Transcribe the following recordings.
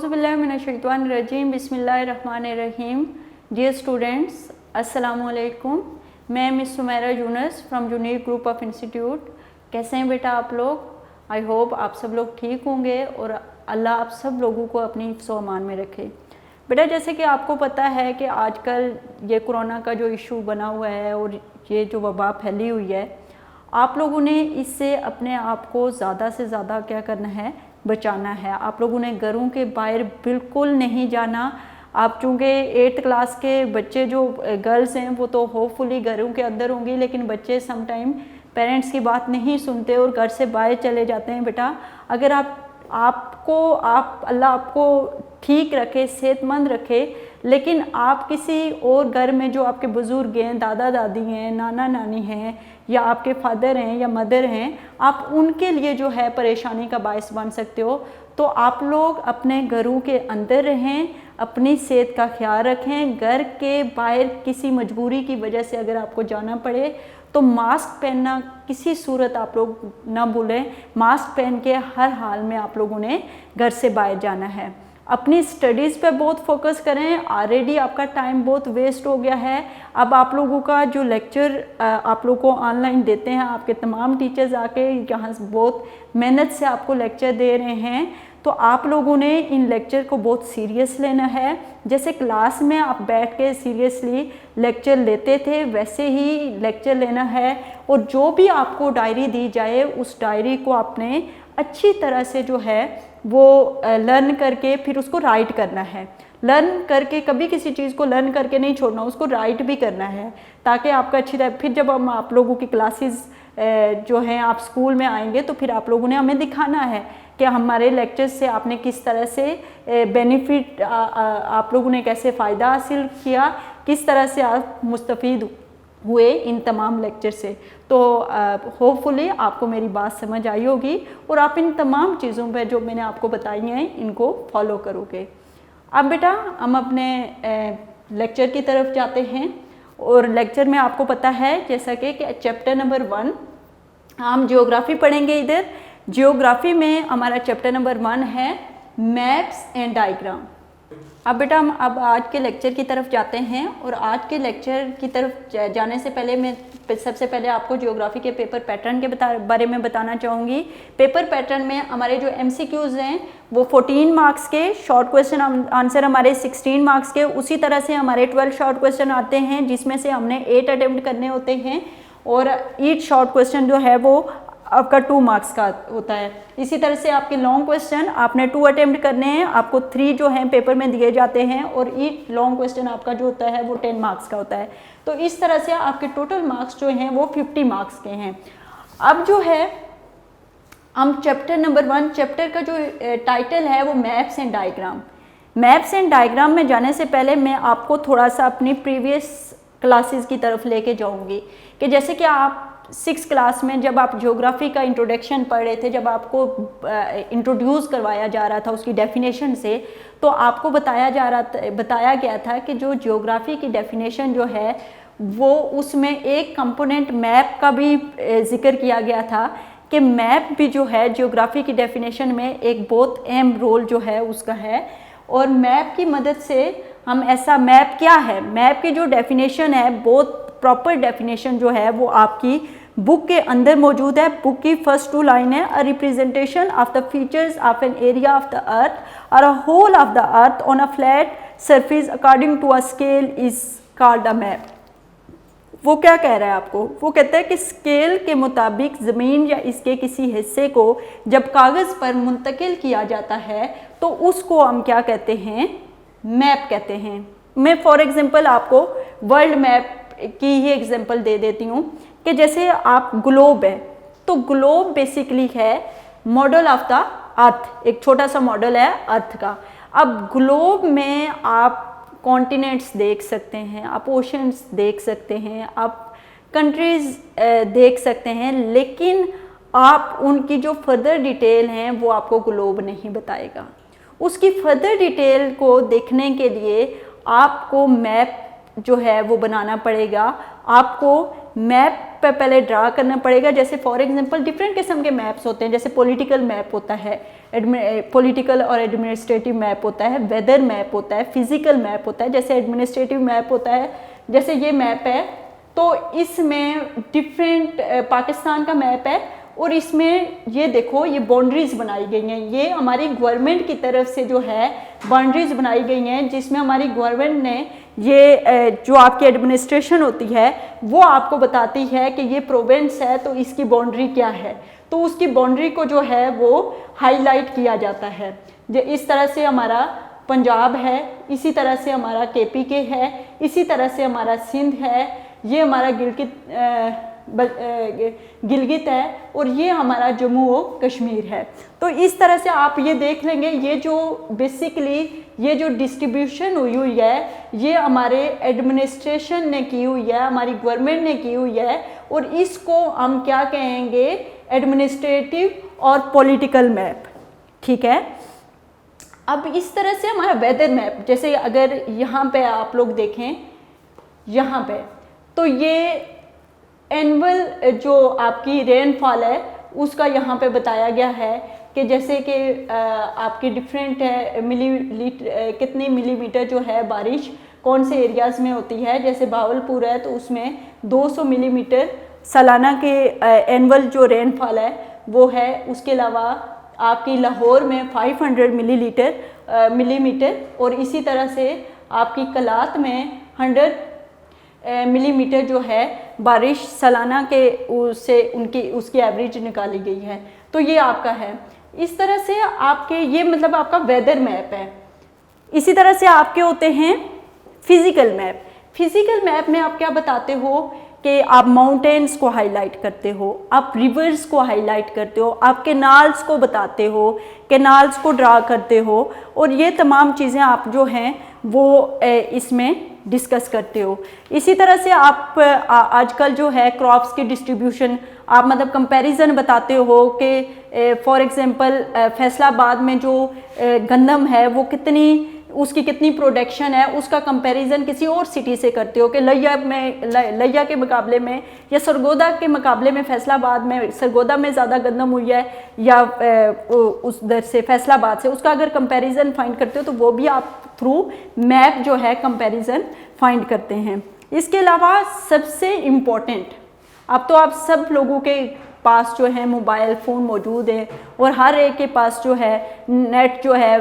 औज़ुबिल्लाहिमिनश्शैतानिर्रजीम बिस्मिल्लाहिर्रहमानिर्रहीम। Dear students, अस्सलाम वालेकुम। मैं miss Sumaira Yunus from junior group of institute. कैसे हैं बेटा आप लोग? आई होप आप सब लोग ठीक होंगे और अल्लाह आप सब लोगों को अपनी हिफ्ज़ व अमान में रखे। बेटा जैसे कि आपको पता है कि आजकल ये कोरोना का जो इशू बना हुआ है और ये जो वबा फैली हुई है, आप लोगों ने इससे अपने आप को ज़्यादा से ज़्यादा क्या करना है, बचाना है। आप लोगों ने घरों के बाहर बिल्कुल नहीं जाना। आप चूँकि 8th क्लास के बच्चे जो गर्ल्स हैं वो तो होपफुली घरों के अंदर होंगी, लेकिन बच्चे समटाइम पेरेंट्स की बात नहीं सुनते और घर से बाहर चले जाते हैं। बेटा अगर अल्लाह आपको ठीक रखे, सेहतमंद रखे, लेकिन आप किसी और घर में जो आपके बुज़ुर्ग हैं, दादा दादी हैं, नाना नानी हैं, या आपके फादर हैं या मदर हैं, आप उनके लिए जो है परेशानी का बायस बन सकते हो। तो आप लोग अपने घरों के अंदर रहें, अपनी सेहत का ख्याल रखें। घर के बाहर किसी मजबूरी की वजह से अगर आपको जाना पड़े तो मास्क पहनना किसी सूरत आप लोग ना भूलें। मास्क पहन के हर हाल में आप लोगों ने घर से बाहर जाना है। अपनी स्टडीज़ पे बहुत फोकस करें। ऑलरेडी आपका टाइम बहुत वेस्ट हो गया है। अब आप लोगों का जो लेक्चर आप लोगों को ऑनलाइन देते हैं, आपके तमाम टीचर्स आके यहाँ बहुत मेहनत से आपको लेक्चर दे रहे हैं, तो आप लोगों ने इन लेक्चर को बहुत सीरियस लेना है। जैसे क्लास में आप बैठ के सीरियसली लेक्चर लेते थे, वैसे ही लेक्चर लेना है। और जो भी आपको डायरी दी जाए, उस डायरी को आपने अच्छी तरह से जो है वो लर्न करके फिर उसको राइट करना है। लर्न करके कभी किसी चीज़ को लर्न करके नहीं छोड़ना, उसको राइट भी करना है, ताकि आपका अच्छी तरह फिर जब हम आप लोगों की क्लासेस जो हैं आप स्कूल में आएंगे तो फिर आप लोगों ने हमें दिखाना है कि हमारे लेक्चर्स से आपने किस तरह से बेनिफिट, आप लोगों ने कैसे फ़ायदा हासिल किया, किस तरह से आप मुस्तफ़ीद हुए इन तमाम लेक्चर से। तो होपफुली आपको मेरी बात समझ आई होगी और आप इन तमाम चीज़ों पे जो मैंने आपको बताई हैं इनको फॉलो करोगे। अब बेटा हम अपने लेक्चर की तरफ जाते हैं। और लेक्चर में आपको पता है जैसा कि चैप्टर नंबर 1 हम ज्योग्राफी पढ़ेंगे। इधर ज्योग्राफी में हमारा चैप्टर नंबर 1 है मैप्स एंड डायग्राम। अब बेटा हम अब आज के लेक्चर की तरफ जाते हैं। और आज के लेक्चर की तरफ जाने से पहले मैं सबसे पहले आपको ज्योग्राफी के पेपर पैटर्न के बारे में बताना चाहूँगी। पेपर पैटर्न में हमारे जो MCQs हैं वो 14 मार्क्स के, शॉर्ट क्वेश्चन आंसर हमारे 16 मार्क्स के। उसी तरह से हमारे 12 शॉर्ट क्वेश्चन आते हैं जिसमें से हमने 8 अटेम्प्ट करने होते हैं, और ईच शॉर्ट क्वेश्चन जो है वो आपका 2 मार्क्स का होता है। इसी तरह से आपके लॉन्ग क्वेश्चन आपने 2 अटेम्प्ट करने हैं, आपको 3 जो हैं पेपर में दिए जाते हैं, और ईच लॉन्ग क्वेश्चन आपका जो होता है वो 10 मार्क्स का होता है। तो इस तरह से आपके टोटल मार्क्स जो हैं वो 50 मार्क्स के हैं। अब जो है हम चैप्टर नंबर 1, चैप्टर का जो टाइटल है वो maps and diagram. Maps and diagram में जाने से पहले मैं आपको थोड़ा सा अपनी प्रीवियस क्लासेस की तरफ लेके जाऊंगी कि जैसे कि आप 6th क्लास में जब आप ज्योग्राफी का इंट्रोडक्शन पढ़ रहे थे, जब आपको इंट्रोड्यूस करवाया जा रहा था उसकी डेफिनेशन से, तो आपको बताया गया था कि जो ज्योग्राफी की डेफिनेशन जो है वो उसमें एक कंपोनेंट मैप का भी जिक्र किया गया था कि मैप भी जो है ज्योग्राफी की डेफिनेशन में एक बहुत अहम रोल जो है उसका है। और मैप की मदद से हम ऐसा, मैप क्या है, मैप की जो डेफिनेशन है, बहुत प्रॉपर डेफिनेशन जो है वो आपकी बुक के अंदर मौजूद है। बुक की फर्स्ट 2 लाइन है, a representation of the features of an area of the earth और a whole of the earth on a flat surface according to a scale is called a map. वो क्या कह रहा है आपको? वो कहता है कि स्केल के मुताबिक ज़मीन या इसके किसी हिस्से को जब कागज़ पर मुंतकिल किया जाता है तो उसको हम क्या कहते हैं? मैप कहते हैं। मैं फॉर एग्जांपल आपको वर्ल्ड मैप की ही एग्जांपल दे देती हूँ कि जैसे आप ग्लोब है, तो ग्लोब बेसिकली है मॉडल ऑफ द अर्थ, एक छोटा सा मॉडल है अर्थ का। अब ग्लोब में आप कॉन्टिनेंट्स देख सकते हैं, आप ओशंस देख सकते हैं, आप कंट्रीज़ देख सकते हैं, लेकिन आप उनकी जो फर्दर डिटेल हैं वो आपको ग्लोब नहीं बताएगा। उसकी फर्दर डिटेल को देखने के लिए आपको मैप जो है वो बनाना पड़ेगा। आपको मैप पे पहले ड्रा करना पड़ेगा। जैसे फॉर एग्जांपल डिफरेंट किस्म के मैप्स होते हैं, जैसे पॉलिटिकल मैप होता है, पॉलिटिकल और एडमिनिस्ट्रेटिव मैप होता है, वेदर मैप होता है, फिजिकल मैप होता है। जैसे एडमिनिस्ट्रेटिव मैप होता है, जैसे ये मैप है तो इसमें डिफरेंट पाकिस्तान का मैप है और इसमें ये देखो ये बाउंड्रीज बनाई गई हैं, ये हमारी गवर्नमेंट की तरफ से जो है बाउंड्रीज बनाई गई हैं, जिसमें हमारी गवर्नमेंट ने ये जो आपकी एडमिनिस्ट्रेशन होती है वो आपको बताती है कि ये प्रोविंस है तो इसकी बाउंड्री क्या है, तो उसकी बाउंड्री को जो है वो हाईलाइट किया जाता है। इस तरह से हमारा पंजाब है, इसी तरह से हमारा KPK है, इसी तरह से हमारा सिंध है, ये हमारा गिलगित है और ये हमारा जम्मू और कश्मीर है। तो इस तरह से आप ये देख लेंगे, ये जो बेसिकली ये जो डिस्ट्रीब्यूशन हुई है ये हमारे एडमिनिस्ट्रेशन ने की हुई है, हमारी गवर्नमेंट ने की हुई है और इसको हम क्या कहेंगे, एडमिनिस्ट्रेटिव और पॉलिटिकल मैप। ठीक है, अब इस तरह से हमारा वेदर मैप, जैसे अगर यहाँ पे आप लोग देखें यहाँ पे, तो ये एनुअल जो आपकी रेनफॉल है उसका यहाँ पे बताया गया है कि जैसे कि आपकी डिफरेंट है कितनी मिलीमीटर जो है बारिश कौन से एरियाज़ में होती है। जैसे भावलपुर है तो उसमें 200 मिलीमीटर सालाना के एनुअल जो रेनफॉल है वो है। उसके अलावा आपकी लाहौर में 500 मिलीमीटर और इसी तरह से आपकी कलात में 100 मिलीमीटर जो है बारिश सालाना के उससे उसकी एवरेज निकाली गई है। तो ये आपका है, इस तरह से आपके ये मतलब आपका वेदर मैप है। इसी तरह से आपके होते हैं फिजिकल मैप। फिजिकल मैप में आप क्या बताते हो कि आप माउंटेन्स को हाईलाइट करते हो, आप रिवर्स को हाईलाइट करते हो, आप कैनाल्स को बताते हो, कैनाल्स को ड्रा करते हो और ये तमाम चीज़ें आप जो हैं वो इसमें डिस्कस करते हो। इसी तरह से आप आजकल जो है क्रॉप्स की डिस्ट्रीब्यूशन आप मतलब कंपैरिजन बताते हो कि फॉर एग्जांपल फैसलाबाद में जो गंदम है वो उसकी कितनी प्रोडक्शन है, उसका कंपैरिजन किसी और सिटी से करते हो कि लिया के मुकाबले में या सरगोदा के मुकाबले में फैसलाबाद में सरगोदा में ज़्यादा गंदम हुई है या उस दर से फैसलाबाद से, उसका अगर कंपैरिजन फाइंड करते हो तो वो भी आप थ्रू मैप जो है कंपैरिजन फाइंड करते हैं। इसके अलावा सबसे इम्पोर्टेंट, अब तो आप सब लोगों के पास जो है मोबाइल फ़ोन मौजूद है और हर एक के पास जो है नेट जो है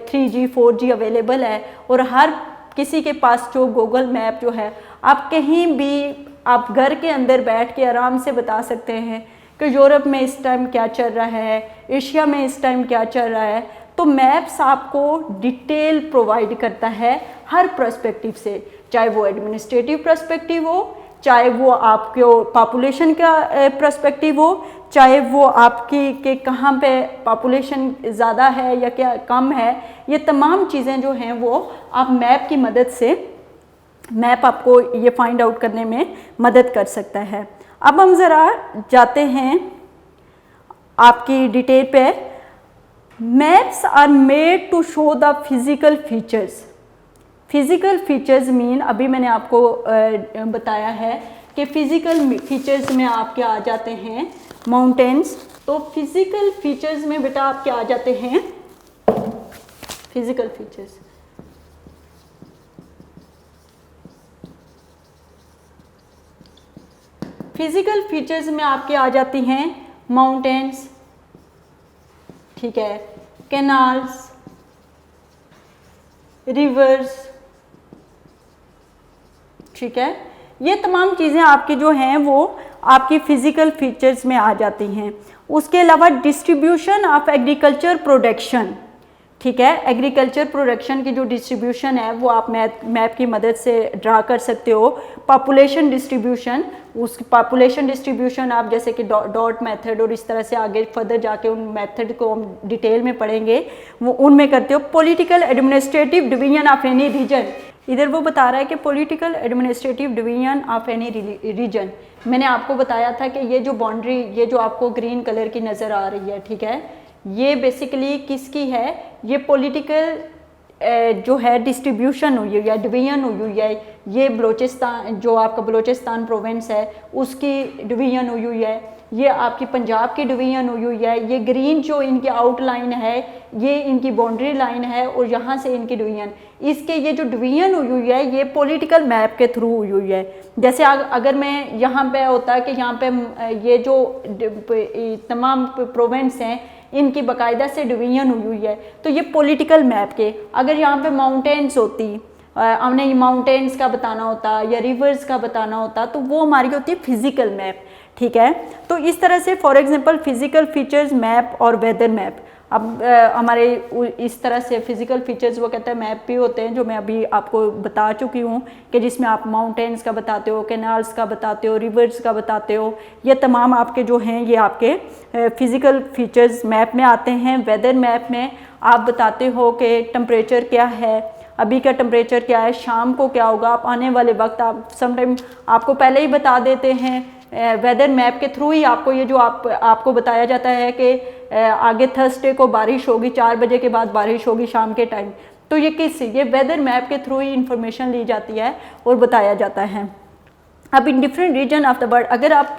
3G 4G अवेलेबल है और हर किसी के पास जो गूगल मैप जो है आप कहीं भी आप घर के अंदर बैठ के आराम से बता सकते हैं कि यूरोप में इस टाइम क्या चल रहा है, एशिया में इस टाइम क्या चल रहा है। तो मैप्स आपको डिटेल प्रोवाइड करता है हर पर्सपेक्टिव से, चाहे वो एडमिनिस्ट्रेटिव पर्सपेक्टिव हो, चाहे वो आपके पॉपुलेशन का पर्सपेक्टिव हो, चाहे वो आपकी के कहाँ पे पॉपुलेशन ज़्यादा है या क्या कम है। ये तमाम चीज़ें जो हैं वो आप मैप की मदद से, मैप आपको ये फाइंड आउट करने में मदद कर सकता है। अब हम ज़रा जाते हैं आपकी डिटेल पे। Maps are made to show the physical features. Physical features mean अभी मैंने आपको बताया है कि फ़िज़िकल फीचर्स में आपके आ जाते हैं माउंटेन्स। तो फिज़िकल फीचर्स में बेटा आपके आ जाते हैं फिज़िकल फीचर्स। फिज़िकल फीचर्स में आपके आ जाती हैं माउंटेन्स, ठीक है, कैनाल्स, रिवर्स, ठीक है। ये तमाम चीज़ें आपकी जो हैं वो आपकी फ़िज़िकल फीचर्स में आ जाती हैं। उसके अलावा डिस्ट्रीब्यूशन ऑफ एग्रीकल्चर प्रोडक्शन, ठीक है, एग्रीकल्चर प्रोडक्शन की जो डिस्ट्रीब्यूशन है वो आप मैप की मदद से ड्रा कर सकते हो। पॉपुलेशन डिस्ट्रीब्यूशन, उस पॉपुलेशन डिस्ट्रीब्यूशन आप जैसे कि डॉट मेथड और इस तरह से आगे फर्दर जाके उन मेथड को हम डिटेल में पढ़ेंगे, वो उनमें करते हो। Political administrative division of any region, इधर वो बता रहा है कि political administrative division of any region. मैंने आपको बताया था कि ये जो बाउंड्री, ये जो आपको ग्रीन कलर की नज़र आ रही है, ठीक है, ये बेसिकली किसकी है, ये पॉलिटिकल जो है डिस्ट्रीब्यूशन हुई है या डिवीजन हुई है, ये बलोचिस्तान जो आपका बलोचिस्तान प्रोविंस है उसकी डिवीजन हुई है, ये आपकी पंजाब की डिवीजन हुई है, ये ग्रीन जो इनकी आउटलाइन है ये इनकी बाउंड्री लाइन है और यहाँ से इनकी डिवीजन, इसके ये जो डिवीजन हुई है ये पॉलिटिकल मैप के थ्रू हुई है। जैसे अगर मैं यहाँ पे होता है कि यहाँ पे ये जो तमाम प्रोविंस हैं इनकी बाकायदा से डिवीजन हुई है, तो ये पॉलिटिकल मैप के, अगर यहाँ पे माउंटेन्स होती, हमने ये माउंटेन्स का बताना होता या रिवर्स का बताना होता, तो वो हमारी होती है फिजिकल मैप। ठीक है, तो इस तरह से for example physical features map और वेदर मैप, अब हमारे इस तरह से फिजिकल फीचर्स वो कहते हैं मैप भी होते हैं जो मैं अभी आपको बता चुकी हूँ कि जिसमें आप माउंटेन्स का बताते हो, कैनाल्स का बताते हो, रिवर्स का बताते हो, ये तमाम आपके जो हैं ये आपके फिजिकल फीचर्स मैप में आते हैं। वेदर मैप में आप बताते हो कि टेम्परेचर क्या है, अभी का टेम्परेचर क्या है, शाम को क्या होगा, आप आने वाले वक्त आप समटाइम आपको पहले ही बता देते हैं। वेदर मैप के थ्रू ही आपको ये जो आपको बताया जाता है कि आगे थर्सडे को बारिश होगी, 4 बजे के बाद बारिश होगी शाम के टाइम, तो ये वेदर मैप के थ्रू ही इंफॉर्मेशन ली जाती है और बताया जाता है। अब इन different region of the world अगर आप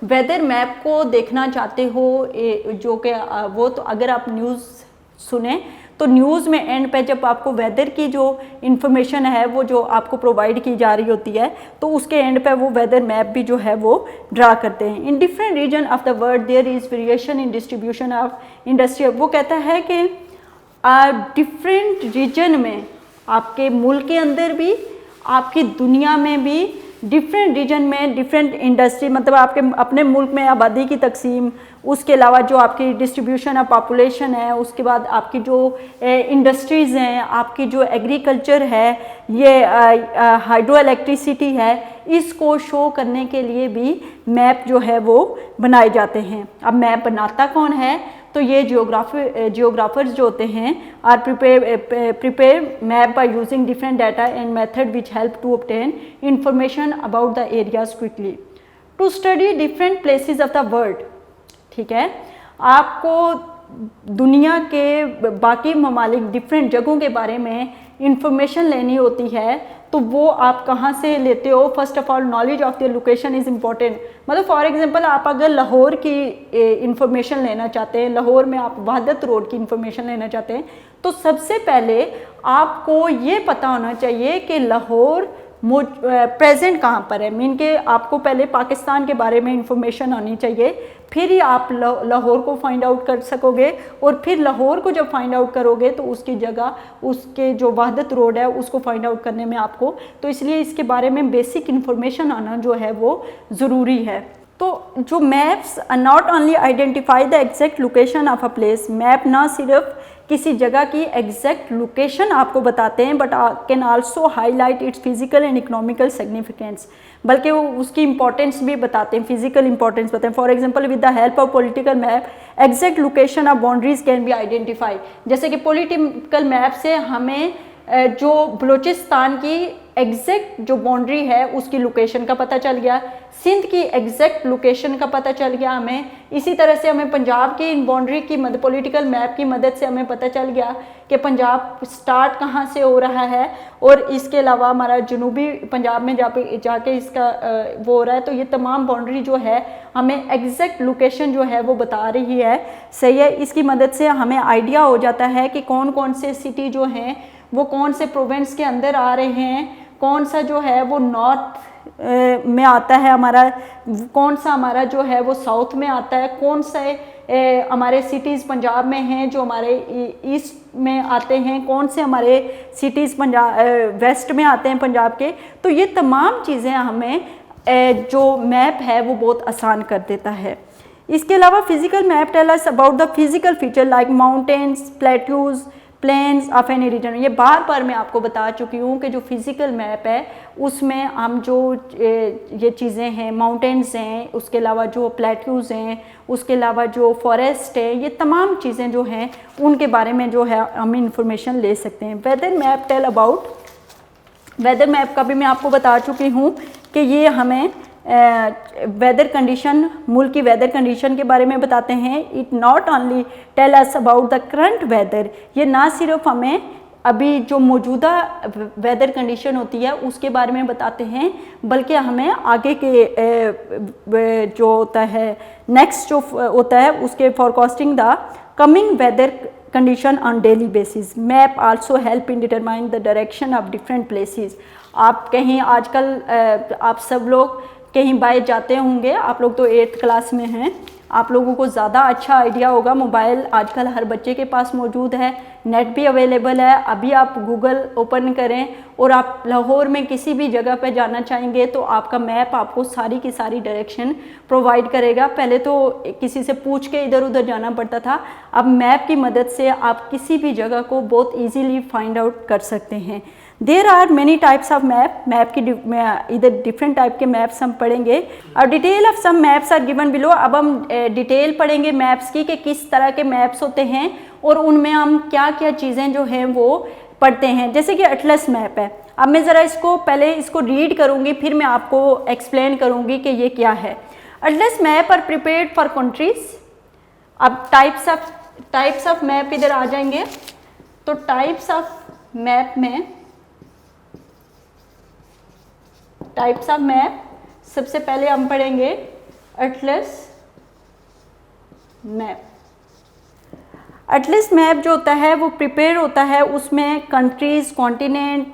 वेदर मैप को देखना चाहते हो जो कि वो, तो अगर आप न्यूज़ सुने तो न्यूज़ में एंड पे जब आपको वेदर की जो इन्फॉर्मेशन है वो जो आपको प्रोवाइड की जा रही होती है तो उसके एंड पे वो वेदर मैप भी जो है वो ड्रा करते हैं। In different region of the world there is variation in distribution of industry. वो कहता है कि डिफरेंट रीजन में, आपके मुल्क के अंदर भी, आपकी दुनिया में भी, डिफरेंट रीजन में डिफरेंट इंडस्ट्री, मतलब आपके अपने मुल्क में आबादी की तकसीम, उसके अलावा जो आपकी डिस्ट्रीब्यूशन ऑफ पॉपुलेशन है, उसके बाद आपकी जो इंडस्ट्रीज़ हैं, आपकी जो एग्रीकल्चर है, ये हाइड्रो इलेक्ट्रिसिटी है, इसको शो करने के लिए भी मैप जो है वो बनाए जाते हैं। अब मैप बनाता कौन है? तो ये जियोग्राफर्स जो होते हैं are prepare map by using different data and method which help to obtain information about the areas quickly to study different places of the world. ठीक है, आपको दुनिया के बाकी ममालिक डिफरेंट जगहों के बारे में इंफॉर्मेशन लेनी होती है, तो वो आप कहाँ से लेते हो? First of all knowledge of the location is important. मतलब फॉर एग्जांपल आप अगर लाहौर की इंफॉर्मेशन लेना चाहते हैं, लाहौर में आप वहादत रोड की इंफॉर्मेशन लेना चाहते हैं, तो सबसे पहले आपको ये पता होना चाहिए कि लाहौर प्रेजेंट कहाँ पर है। मीन के आपको पहले पाकिस्तान के बारे में इंफॉर्मेशन आनी चाहिए, फिर ही आप लाहौर को फाइंड आउट कर सकोगे, और फिर लाहौर को जब फाइंड आउट करोगे तो उसकी जगह, उसके जो वहादत रोड है उसको फाइंड आउट करने में आपको, तो इसलिए इसके बारे में बेसिक इन्फॉर्मेशन आना जो है वो ज़रूरी है। तो जो maps not only identify the exact location of a place, map ना सिर्फ किसी जगह की एग्जैक्ट लोकेशन आपको बताते हैं but can also highlight it's physical and economical significance, बल्कि वो उसकी इंपॉर्टेंस भी बताते हैं, फिजिकल इंपॉर्टेंस बताते हैं। For example with the help of political map exact location of boundaries can be identify. जैसे कि पॉलिटिकल मैप से हमें जो बलूचिस्तान की एग्जैक्ट जो बाउंड्री है उसकी लोकेशन का पता चल गया, सिंध की एग्जैक्ट लोकेशन का पता चल गया हमें। इसी तरह से हमें पंजाब की बाउंड्री की मदद, पॉलिटिकल मैप की मदद से हमें पता चल गया कि पंजाब स्टार्ट कहाँ से हो रहा है, और इसके अलावा हमारा जनूबी पंजाब में जाके इसका वो हो रहा है। तो ये तमाम बाउंड्री जो है हमें एग्जैक्ट लोकेशन जो है वो बता रही है। सही है, इसकी मदद से हमें आइडिया हो जाता है कि कौन कौन से सिटी जो हैं वो कौन से प्रोविंस के अंदर आ रहे हैं, कौन सा जो है वो नॉर्थ में आता है हमारा, कौन सा हमारा जो है वो साउथ में आता है, कौन से हमारे सिटीज़ पंजाब में हैं जो हमारे ईस्ट में आते हैं, कौन से हमारे सिटीज़ पंजाब वेस्ट में आते हैं पंजाब के। तो ये तमाम चीज़ें हमें जो मैप है वो बहुत आसान कर देता है। इसके अलावा physical map tell us about the physical feature like mountains, plateaus, plains of any region. ये बार बार मैं आपको बता चुकी हूँ कि जो फिज़िकल मैप है उसमें हम जो ये चीज़ें हैं, माउंटेन्स हैं, उसके अलावा जो प्लेट्यूज़ हैं, उसके अलावा जो फॉरेस्ट है, ये तमाम चीज़ें जो हैं उनके बारे में जो है हम इंफॉर्मेशन ले सकते हैं। Weather map tell about, weather map का भी मैं आपको बता चुकी हूँ कि ये हमें वेदर कंडीशन, मुल्क की वेदर कंडीशन के बारे में बताते हैं। It not only tell us about the current weather, ये ना सिर्फ हमें अभी जो मौजूदा वेदर कंडीशन होती है उसके बारे में बताते हैं, बल्कि हमें आगे के जो होता है नेक्स्ट जो होता है उसके forecasting the coming weather condition on daily basis. Map also help in determine the direction of different places. आप कहीं आजकल आप सब लोग कहीं बाहर जाते होंगे, आप लोग तो 8th क्लास में हैं, आप लोगों को ज़्यादा अच्छा आइडिया होगा। मोबाइल आजकल हर बच्चे के पास मौजूद है, नेट भी अवेलेबल है। अभी आप गूगल ओपन करें और आप लाहौर में किसी भी जगह पर जाना चाहेंगे तो आपका मैप आपको सारी की सारी डायरेक्शन प्रोवाइड करेगा। पहले तो किसी से पूछ के इधर उधर जाना पड़ता था, अब मैप की मदद से आप किसी भी जगह को बहुत ईजीली फाइंड आउट कर सकते हैं। There are many types of map की इधर डिफरेंट टाइप के मैप्स हम पढ़ेंगे। और detail of some maps are given below. अब हम डिटेल पढ़ेंगे मैप्स की कि किस तरह के मैप्स होते हैं और उनमें हम क्या क्या चीज़ें जो हैं वो पढ़ते हैं। जैसे कि अटलस मैप है, अब मैं ज़रा इसको पहले इसको रीड करूँगी, फिर मैं आपको एक्सप्लेन करूँगी कि ये क्या है। Atlas map are prepared for countries. अब टाइप्स ऑफ मैप इधर आ जाएंगे, तो टाइप्स ऑफ मैप में टाइप्स ऑफ मैप सबसे पहले हम पढ़ेंगे अटलस मैप। अटलस मैप जो होता है वो प्रिपेयर होता है, उसमें countries, continent,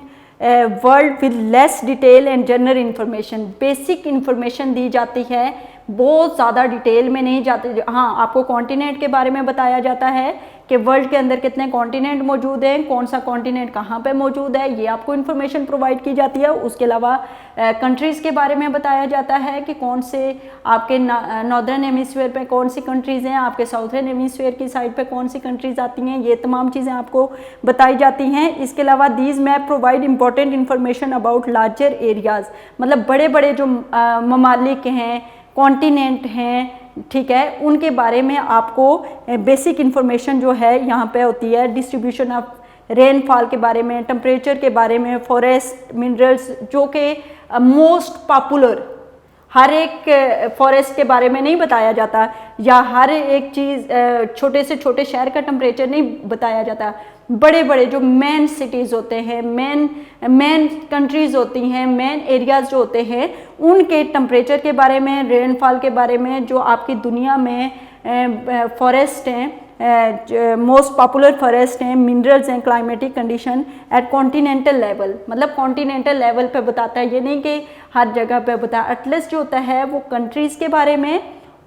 world with less detail and general information, basic information दी जाती है, बहुत ज़्यादा डिटेल में नहीं जाते। हाँ, आपको कॉन्टिनेंट के बारे में बताया जाता है कि वर्ल्ड के अंदर कितने कॉन्टिनेंट मौजूद हैं, कौन सा कॉन्टिनेंट कहाँ पे मौजूद है, ये आपको इन्फॉर्मेशन प्रोवाइड की जाती है। उसके अलावा कंट्रीज़ के बारे में बताया जाता है कि कौन से आपके नॉर्दर्न हेमिस्फीयर पे कौन सी कंट्रीज़ हैं, आपके साउथर्न हेमिस्फीयर की साइड पे कौन सी कंट्रीज़ आती हैं, ये तमाम चीज़ें आपको बताई जाती हैं। इसके अलावा these map provide important information about larger areas, मतलब बड़े बड़े जो ममालिक हैं, कॉन्टिनेंट हैं, ठीक है, उनके बारे में आपको बेसिक इन्फॉर्मेशन जो है यहाँ पे होती है। डिस्ट्रीब्यूशन ऑफ रेनफॉल के बारे में, टेम्परेचर के बारे में, फॉरेस्ट, मिनरल्स, जो कि मोस्ट पॉपुलर, हर एक फॉरेस्ट के बारे में नहीं बताया जाता, या हर एक चीज़ छोटे से छोटे शहर का टेम्परेचर नहीं बताया जाता। बड़े बड़े जो मेन सिटीज़ होते हैं, मेन कंट्रीज़ होती हैं, मेन एरियाज़ जो होते हैं, उनके टेम्परेचर के बारे में, रेनफॉल के बारे में, जो आपकी दुनिया में फॉरेस्ट हैं, मोस्ट पॉपुलर फॉरेस्ट हैं, मिनरल्स हैं, climatic condition at continental level, मतलब कॉन्टिनेंटल लेवल पे बताता है, ये नहीं कि हर जगह पे बताया। अटलस जो होता है वो कंट्रीज़ के बारे में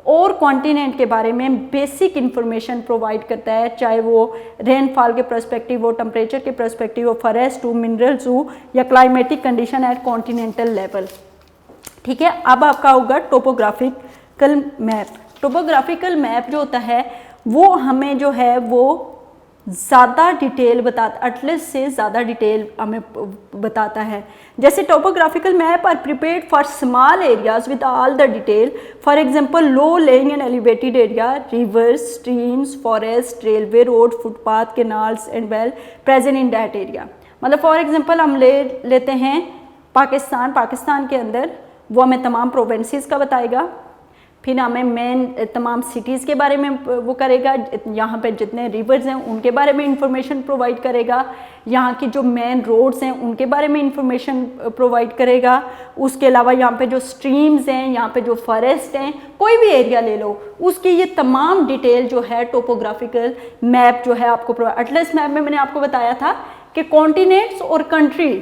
और कॉन्टिनेंट के बारे में बेसिक इन्फॉर्मेशन प्रोवाइड करता है, चाहे वो रेनफॉल के पर्सपेक्टिव हो, टेम्परेचर के पर्सपेक्टिव हो, फॉरेस्ट हो, मिनरल्स हो, या climatic condition at continental level. ठीक है, अब आपका होगा टोपोग्राफिकल मैप। टोपोग्राफिकल मैप जो होता है वो हमें जो है वो ज़्यादा डिटेल बताता, अटलस से ज़्यादा डिटेल हमें बताता है। जैसे topographical map are prepared for small areas with all the detail, for example low lying and elevated area, rivers, streams, forest, railway road, footpath, canals and well present in that area. मतलब for example हम लेते हैं पाकिस्तान के अंदर वो हमें तमाम provinces का बताएगा, फिर हमें मेन तमाम सिटीज़ के बारे में वो करेगा, यहाँ पे जितने रिवर्स हैं उनके बारे में इंफॉर्मेशन प्रोवाइड करेगा, यहाँ की जो मेन रोड्स हैं उनके बारे में इंफॉर्मेशन प्रोवाइड करेगा। उसके अलावा यहाँ पे जो स्ट्रीम्स हैं, यहाँ पे जो फॉरेस्ट हैं, कोई भी एरिया ले लो, उसकी ये तमाम डिटेल जो है टोपोग्राफिकल मैप जो है आपको अटलस मैप में मैंने आपको बताया था कि कॉन्टिनेंट्स और कंट्री,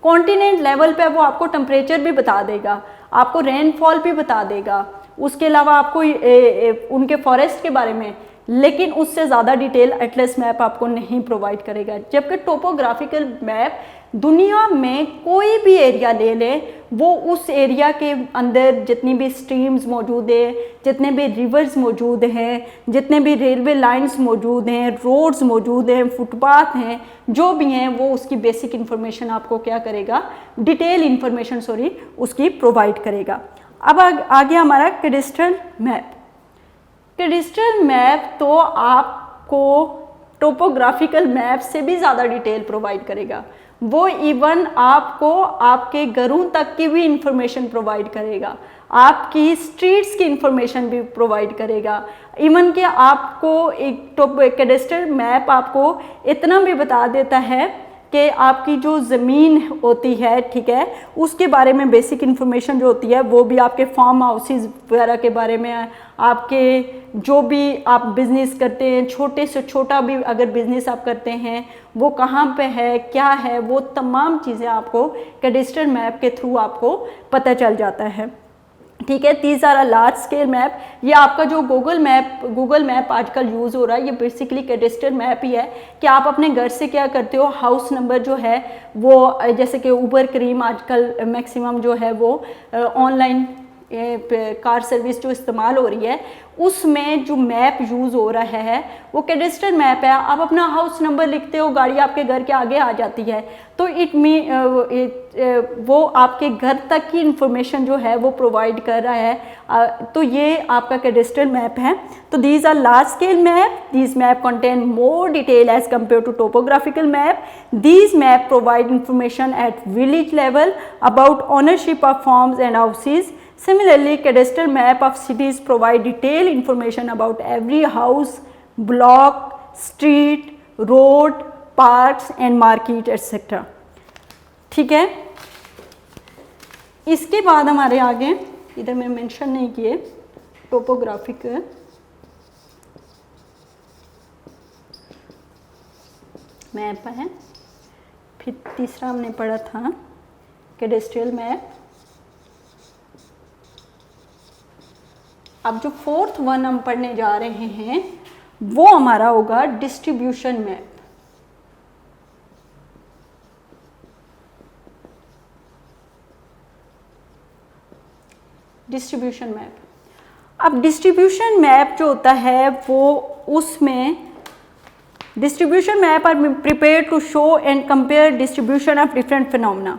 कॉन्टिनेंट लेवल पे वो आपको टेम्परेचर भी बता देगा, आपको रेनफॉल भी बता देगा, उसके अलावा आपको उनके फॉरेस्ट के बारे में, लेकिन उससे ज़्यादा डिटेल अटलस मैप आपको नहीं प्रोवाइड करेगा। जबकि टोपोग्राफिकल मैप दुनिया में कोई भी एरिया ले लें, वो उस एरिया के अंदर जितनी भी स्ट्रीम्स मौजूद है, जितने भी रिवर्स मौजूद हैं, जितने भी रेलवे लाइंस मौजूद हैं, रोड्स मौजूद हैं, फुटपाथ हैं, जो भी हैं, वो उसकी बेसिक इन्फॉर्मेशन आपको क्या करेगा, डिटेल इन्फॉर्मेशन उसकी प्रोवाइड करेगा। अब आ गया हमारा कैडेस्ट्रल मैप। कैडेस्ट्रल मैप तो आपको टोपोग्राफिकल मैप से भी ज़्यादा डिटेल प्रोवाइड करेगा, वो इवन आपको आपके घरों तक की भी इंफॉर्मेशन प्रोवाइड करेगा, आपकी स्ट्रीट्स की इंफॉर्मेशन भी प्रोवाइड करेगा, इवन कि आपको एक कैडेस्ट्रल मैप आपको इतना भी बता देता है कि आपकी जो ज़मीन होती है, ठीक है, उसके बारे में बेसिक इन्फॉर्मेशन जो होती है वो भी, आपके फार्म हाउसेस वगैरह के बारे में, आपके जो भी आप बिज़नेस करते हैं, छोटे से छोटा भी अगर बिज़नेस आप करते हैं वो कहाँ पे है, क्या है, वो तमाम चीज़ें आपको कैडेस्ट्रल मैप के थ्रू आपको पता चल जाता है, ठीक है। These are a large scale map. ये आपका जो गूगल मैप आजकल यूज़ हो रहा है, ये बेसिकली कैडेस्ट्रल मैप ही है कि आप अपने घर से क्या करते हो, हाउस नंबर जो है वो, जैसे कि उबर क्रीम आजकल मैक्सिमम जो है वो ऑनलाइन कार सर्विस जो इस्तेमाल हो रही है, उसमें जो मैप यूज़ हो रहा है वो कैडेस्ट्रल मैप है। आप अपना हाउस नंबर लिखते हो, गाड़ी आपके घर के आगे आ जाती है, तो वो आपके घर तक की इंफॉर्मेशन जो है वो प्रोवाइड कर रहा है। तो ये आपका कैडेस्ट्रल मैप है। तो these are large scale map, these map contain more detail as compare to topographical map. These map provide information at village level about ownership of farms and houses. Similarly, cadastral map of cities provide detailed information about every house, block, street, road, parks and market etc. ठीक है। इसके बाद हमारे आगे, इधर मैं mention नहीं किए, टोपोग्राफिक मैप है, फिर तीसरा हमने पढ़ा था कैडेस्ट्रियल मैप। अब जो फोर्थ वन हम पढ़ने जा रहे हैं वो हमारा होगा डिस्ट्रीब्यूशन मैप। डिस्ट्रीब्यूशन मैप, अब डिस्ट्रीब्यूशन मैप जो होता है वो, उसमें distribution map are prepare to show and compare distribution of different phenomena.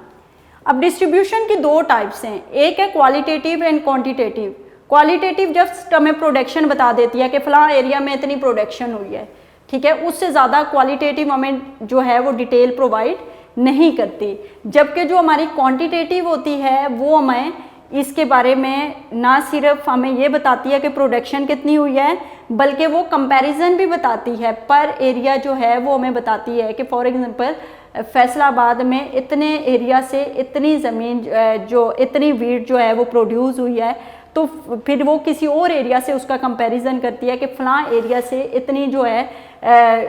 अब डिस्ट्रीब्यूशन की दो टाइप्स हैं, एक है qualitative and quantitative. Qualitative just हमें प्रोडक्शन बता देती है कि फलां एरिया में इतनी प्रोडक्शन हुई है, ठीक है, उससे ज़्यादा क्वालिटेटिव हमें जो है वो डिटेल प्रोवाइड नहीं करती। जबकि जो हमारी क्वांटिटेटिव होती है वो हमें इसके बारे में ना सिर्फ हमें ये बताती है कि प्रोडक्शन कितनी हुई है, बल्कि वो कंपैरिजन भी बताती है पर एरिया जो है वो हमें बताती है कि फॉर एग्जांपल फैसलाबाद में इतने एरिया से इतनी ज़मीन जो इतनी वीट जो है वो प्रोड्यूस हुई है, तो फिर वो किसी और एरिया से उसका कंपैरिजन करती है कि फ़लाँ एरिया से इतनी जो है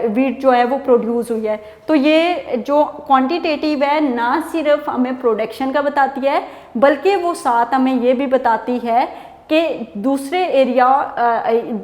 वीट जो है वो प्रोड्यूस हुई है। तो ये जो क्वांटिटेटिव है ना सिर्फ हमें प्रोडक्शन का बताती है, बल्कि वो साथ हमें ये भी बताती है कि दूसरे एरिया,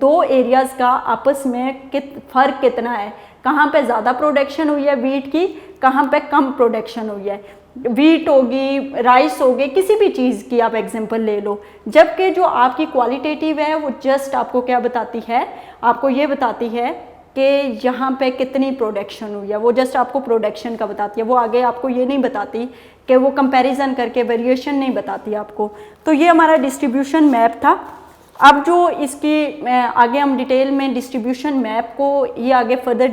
दो एरियाज़ का आपस में फ़र्क कितना है, कहाँ पे ज़्यादा प्रोडक्शन हुई है वीट की, कहाँ पे कम प्रोडक्शन हुई है। वीट होगी, राइस होगी, किसी भी चीज़ की आप एग्जांपल ले लो। जबकि जो आपकी क्वालिटेटिव है वो जस्ट आपको क्या बताती है, आपको ये बताती है कि यहाँ पे कितनी प्रोडक्शन हुई है, वो जस्ट आपको प्रोडक्शन का बताती है, वो आगे आपको ये नहीं बताती कि वो कंपैरिजन करके वेरिएशन नहीं बताती आपको। तो ये हमारा डिस्ट्रीब्यूशन मैप था। अब जो इसकी आगे हम डिटेल में डिस्ट्रीब्यूशन मैप को ये आगे फर्दर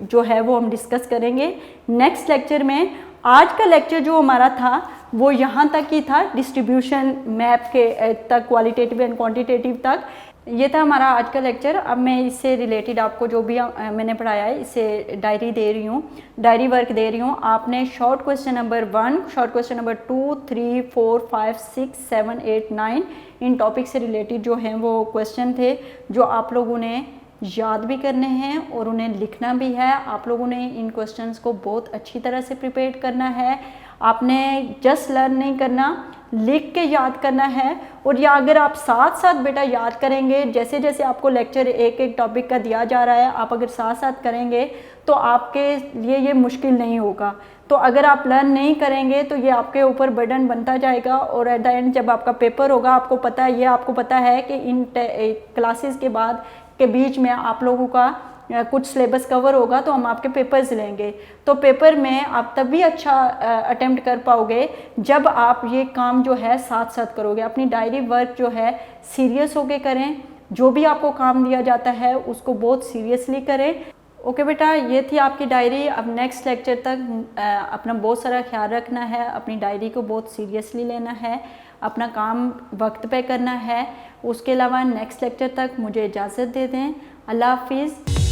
जो है वो हम डिस्कस करेंगे नेक्स्ट लेक्चर में। आज का लेक्चर जो हमारा था वो यहाँ तक ही था, डिस्ट्रीब्यूशन मैप के तक, क्वालिटेटिव एंड क्वांटिटेटिव तक। ये था हमारा आज का लेक्चर। अब मैं इससे रिलेटेड आपको जो भी मैंने पढ़ाया है इससे डायरी दे रही हूँ, डायरी वर्क दे रही हूँ। आपने short question number 1, short question number 2, 3, 4, 5, 6, 7, 8, 9 इन टॉपिक से रिलेटेड जो हैं वो क्वेश्चन थे जो आप लोगों ने याद भी करने हैं और उन्हें लिखना भी है। आप लोगों ने इन क्वेश्चंस को बहुत अच्छी तरह से प्रिपेयर करना है। आपने जस्ट लर्न नहीं करना, लिख के याद करना है। और या अगर आप साथ साथ बेटा याद करेंगे, जैसे जैसे आपको लेक्चर एक एक टॉपिक का दिया जा रहा है, आप अगर साथ साथ करेंगे तो आपके लिए ये मुश्किल नहीं होगा। तो अगर आप लर्न नहीं करेंगे तो ये आपके ऊपर बर्डन बनता जाएगा और एट द एंड जब आपका पेपर होगा, आपको पता है, ये आपको पता है कि इन क्लासेस के बाद के बीच में आप लोगों का कुछ सिलेबस कवर होगा तो हम आपके पेपर्स लेंगे। तो पेपर में आप तभी अच्छा अटेम्प्ट कर पाओगे जब आप ये काम जो है साथ साथ करोगे। अपनी डायरी वर्क जो है सीरियस होके करें, जो भी आपको काम दिया जाता है उसको बहुत सीरियसली करें। ओके बेटा, ये थी आपकी डायरी। अब नेक्स्ट लेक्चर तक अपना बहुत सारा ख्याल रखना है, अपनी डायरी को बहुत सीरियसली लेना है, अपना काम वक्त पे करना है। उसके अलावा नेक्स्ट लेक्चर तक मुझे इजाज़त दे दें। अल्लाह हाफिज़।